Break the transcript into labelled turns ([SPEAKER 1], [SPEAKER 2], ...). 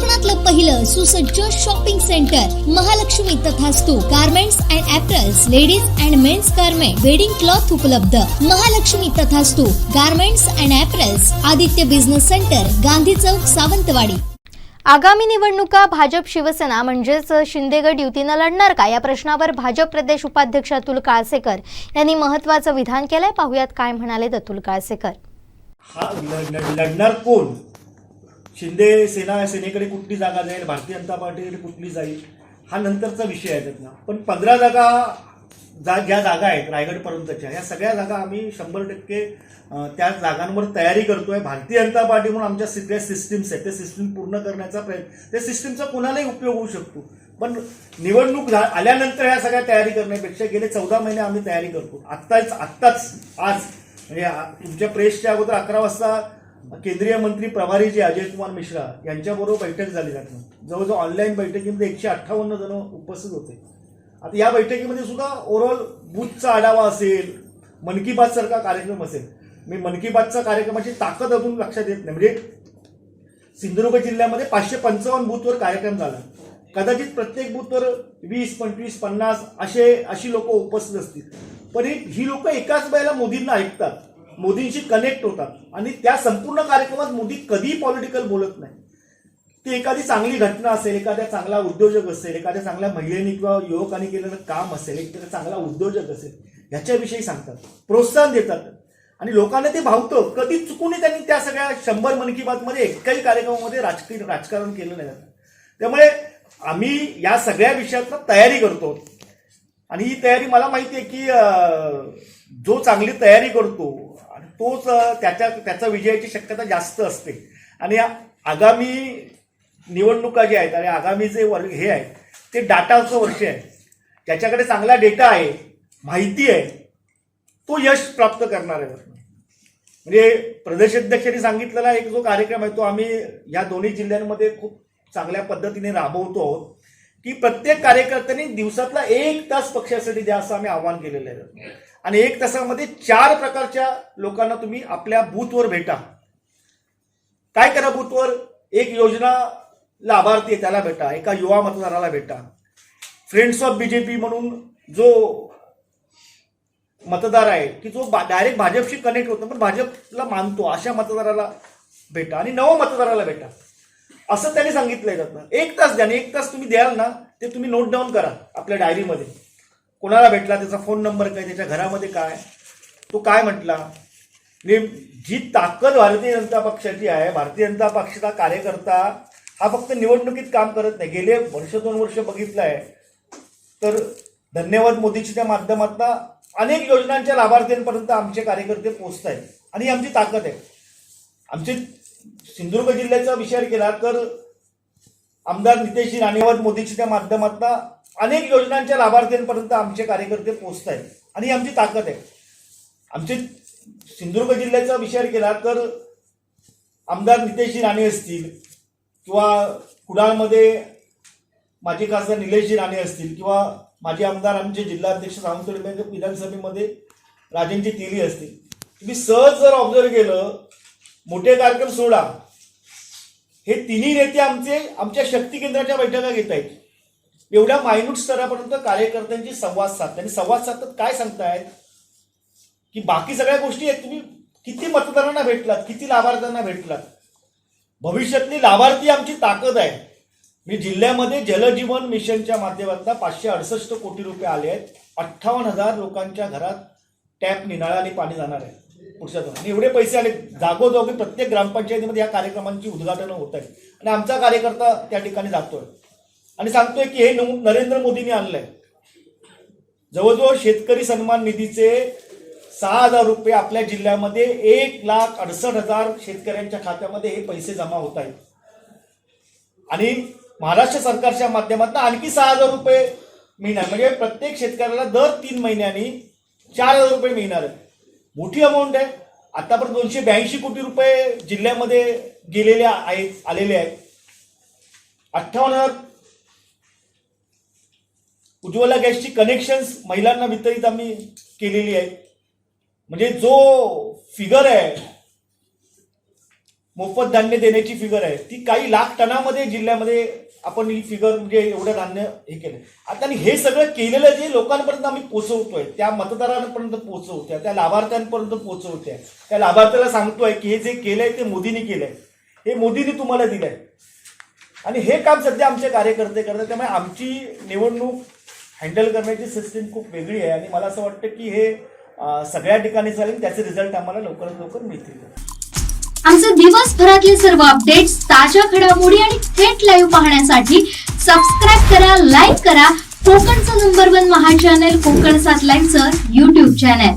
[SPEAKER 1] कोकणातलं पहिलं सुसज्ज shopping centre Mahalaxmi Tathastu garments and apparels, ladies and mens garment, wedding cloth उपलब्ध. Mahalaxmi Tathastu garments and apparels, Aditya business centre, Gandhi Chowk, Sawantwadi.
[SPEAKER 2] आगामी निवडणुका भाजप शिवसेना म्हणजेच शिंदेगड युतीनं लढणार का या प्रश्नावर भाजप प्रदेश उपाध्यक्ष अतुल काळसेकर यांनी महत्त्वाचं विधान केलंय. पाहुयात काय म्हणाले अतुल काळसेकर.
[SPEAKER 3] हा लढणार कोण? शिंदे सेनेकडे कुठली जागा जाईल, भारतीय जनता पार्टीकडे कुठली जाईल, हा नंतरचा विषय आहे त्यातला. पण 15 ज्या जागा आहेत रायगडपर्यंतच्या, ह्या सगळ्या जागा आम्ही 100% त्या जागांवर तयारी करतोय. भारतीय जनता पार्टी म्हणून आमच्या सगळ्या सिस्टीम्स आहेत, ते सिस्टीम पूर्ण करण्याचा प्रयत्न, त्या सिस्टीमचा कोणालाही उपयोग होऊ शकतो. पण निवडणूक आल्यानंतर ह्या सगळ्या तयारी करण्यापेक्षा गेले 14 महिने आम्ही तयारी करतो. आत्ताच आज म्हणजे तुमच्या प्रेसच्या अगोदर 11 वाजता केंद्रीय मंत्री प्रभारी जे अजय कुमार मिश्रा यांच्याबरोबर बैठक झाली जाते. जवळजवळ ऑनलाईन बैठकीमध्ये 158 जण उपस्थित होते. आता या बैठकीमध्ये सुद्धा ओव्हरऑल बूथचा आढावा असेल, मन की बात सारखा कार्यक्रम असेल. मी मन की बातचा कार्यक्रमाची ताकद अजून लक्षात येत नाही. म्हणजे सिंधुदुर्ग जिल्ह्यामध्ये 555 बूथवर कार्यक्रम झाला. कदाचित प्रत्येक बूथवर 20, 25, 50 अशी लोक उपस्थित असतील. पण ही लोक एकाच वेळेला मोदींना ऐकतात, मोदींशी कनेक्ट होतात आणि त्या संपूर्ण कार्यक्रमात मोदी कधीही पॉलिटिकल बोलत नाही. ती एखादी चांगली घटना असेल, एखाद्या चांगला उद्योजक असेल, एखाद्या चांगल्या महिलेनी किंवा युवकांनी केलेलं काम असेल, एखादा चांगला उद्योजक असेल, याच्याविषयी सांगतात, प्रोत्साहन देतात आणि लोकांना ते भावतं. कधी चुकूनही त्यांनी त्या सगळ्या 100 मन की बात मध्ये एकही कार्यक्रमामध्ये राजकारण केलं नाही. त्यामुळे आम्ही या सगळ्या विषयात तयारी करतो आणि ही तयारी मला माहिती आहे की जो चांगली तयारी करतो आणि तोच त्याचा विजयाची शक्यता जास्त असते. आणि आगामी निवडणुका ज्या आहेत आणि आगामी जे हे आहे ते डाटाचं वर्ष आहे. ज्याच्याकडे चांगला डेटा आहे, माहिती आहे, तो यश प्राप्त करणार आहे. म्हणजे प्रदेशाध्यक्षांनी सांगितलेला एक जो कार्यक्रम आहे तो आम्ही या दोन्ही जिल्ह्यांमध्ये खूप चांगल्या पद्धतीने राबवतो आहोत की प्रत्येक कार्यकर्त्यांनी दिवसातला 1 तास पक्षासाठी द्या असं आम्ही आवाहन केलेलं आहे. आणि 1 तासामध्ये 4 प्रकारच्या लोकांना तुम्ही आपल्या बूथवर भेटा. काय करा बूथवर? एक योजना लाभार्थी आहे त्याला भेटा, एका युवा मतदाराला भेटा, फ्रेंड्स ऑफ बीजेपी म्हणून जो मतदार आहे की जो डायरेक्ट भाजपशी कनेक्ट होतो पण भाजपला मानतो अशा मतदाराला भेटा आणि नव मतदाराला भेटा असं त्यांनी सांगितलंय जातं. 1 तास द्या आणि 1 तास तुम्ही द्याल ना ते तुम्ही नोट डाऊन करा आपल्या डायरीमध्ये. कोणाला भेटला, त्याचा फोन नंबर काय, त्याच्या घरामध्ये काय, तो काय म्हटला. जी ताकद भारतीय जनता पक्षाची आहे, भारतीय जनता पक्षाचा कार्यकर्ता हा फक्त निवडणुकीत काम करत नाही. गेले 2 वर्ष बघितलं आहे तर धन्यवाद मोदीच्या माध्यमातून अनेक योजनांच्या लाभार्थ्यांपर्यंत आमचे कार्यकर्ते पोहोचत आहेत आणि ही आमची ताकद आहे. आमचे सिंधुदुर्ग जिल्ह्याचा विचार केला तर आमदार नितेशजी राणेवत मोदीच्या माध्यमातून अनेक योजनांच्या लाभार्थ्यांपर्यंत आमचे कार्यकर्ते पोहोचत आहेत आणि ही आमची ताकद आहे. आमचे सिंधुदुर्ग जिल्ह्याचा विचार केला तर आमदार नितेशजी राणे असतील किंवा कुडाळमध्ये माजी खासदार निलेशजी राणे असतील किंवा माजी आमदार आमचे जिल्हाध्यक्ष सावंतवाडी विधानसभेमध्ये राजेंची तेली असतील. तुम्ही सहज जर ऑब्झर्व केलं, मोठे कार्यक्रम सोडा, हे तिन्ही नेते आमच्या शक्ती केंद्राच्या बैठका घेत आहेत. एवढ्या मायन्यूट स्तरापर्यंत कार्यकर्त्यांची संवाद साधतात आणि संवाद साधतात काय सांगतायत की बाकी सगळ्या गोष्टी आहेत, तुम्ही किती मतदारांना भेटलात, किती लाभार्थ्यांना भेटलात. भविष्यातली लाभार्थी आमची ताकद आहे. मी जिल्ह्यामध्ये जलजीवन मिशनच्या माध्यमातून 568 कोटी रुपये आले आहेत. 58,000 लोकांच्या घरात टॅप निनाळाने पाणी जाणार आहे पुढच्या दोन. आणि एवढे पैसे आले जागोजागी प्रत्येक ग्रामपंचायतीमध्ये या कार्यक्रमांची उद्घाटनं होत आहेत आणि आमचा कार्यकर्ता त्या ठिकाणी जातोय आणि सांगतोय की हे नरेंद्र मोदींनी आणलंय. जवळजवळ शेतकरी सन्मान निधीचे 6,000 रुपये आपल्या जिल्ह्यामध्ये 1,68,000 शेतकऱ्यांच्या खात्यामध्ये हे पैसे जमा होत आहेत आणि महाराष्ट्र सरकारच्या माध्यमातून आणखी 6,000 रुपये मिळणार. म्हणजे प्रत्येक शेतकऱ्याला दर 3 महिन्यांनी 4,000 रुपये मिळणार आहेत. मोठी अमाऊंट आहे. आतापर्यंत 282 कोटी रुपये जिल्ह्यामध्ये आलेले आहेत. 58,000 उज्ज्वला गॅसची कनेक्शन्स महिलांना वितरित आम्ही केलेली आहेत. म्हणजे जो फिगर आहे मोफत धान्य देण्याची फिगर आहे ती काही लाख टनामध्ये जिल्ह्यामध्ये आपण ही फिगर म्हणजे एवढं धान्य हे केलं. आता आणि हे सगळं केलेलं जे लोकांपर्यंत आम्ही पोहोचवतोय, त्या मतदारांपर्यंत पोहोचवतोय, त्या लाभार्थ्यांपर्यंत पोहोचवतोय, त्या लाभार्थ्याला सांगतोय की हे जे केलंय ते मोदींनी केलंय, हे मोदींनी तुम्हाला दिलंय. आणि हे काम सध्या आमचे कार्यकर्ते करतात. त्यामुळे आमची निवडणूक हँडल करण्याची सिस्टीम खूप वेगळी आहे आणि मला असं वाटतं की हे सगळ्या ठिकाणी चालेल. त्याचे रिझल्ट आम्हाला लवकरात लवकर मिळतील.
[SPEAKER 1] आमचे दिवसभरातले सर्व अपडेट्स, ताज्या घडामोडी आणि थेट लाईव्ह पाहण्यासाठी सबस्क्राईब करा, लाईक करा कोकणचं नंबर 1 महा चॅनल कोकण 7 लाईनचं YouTube चॅनल.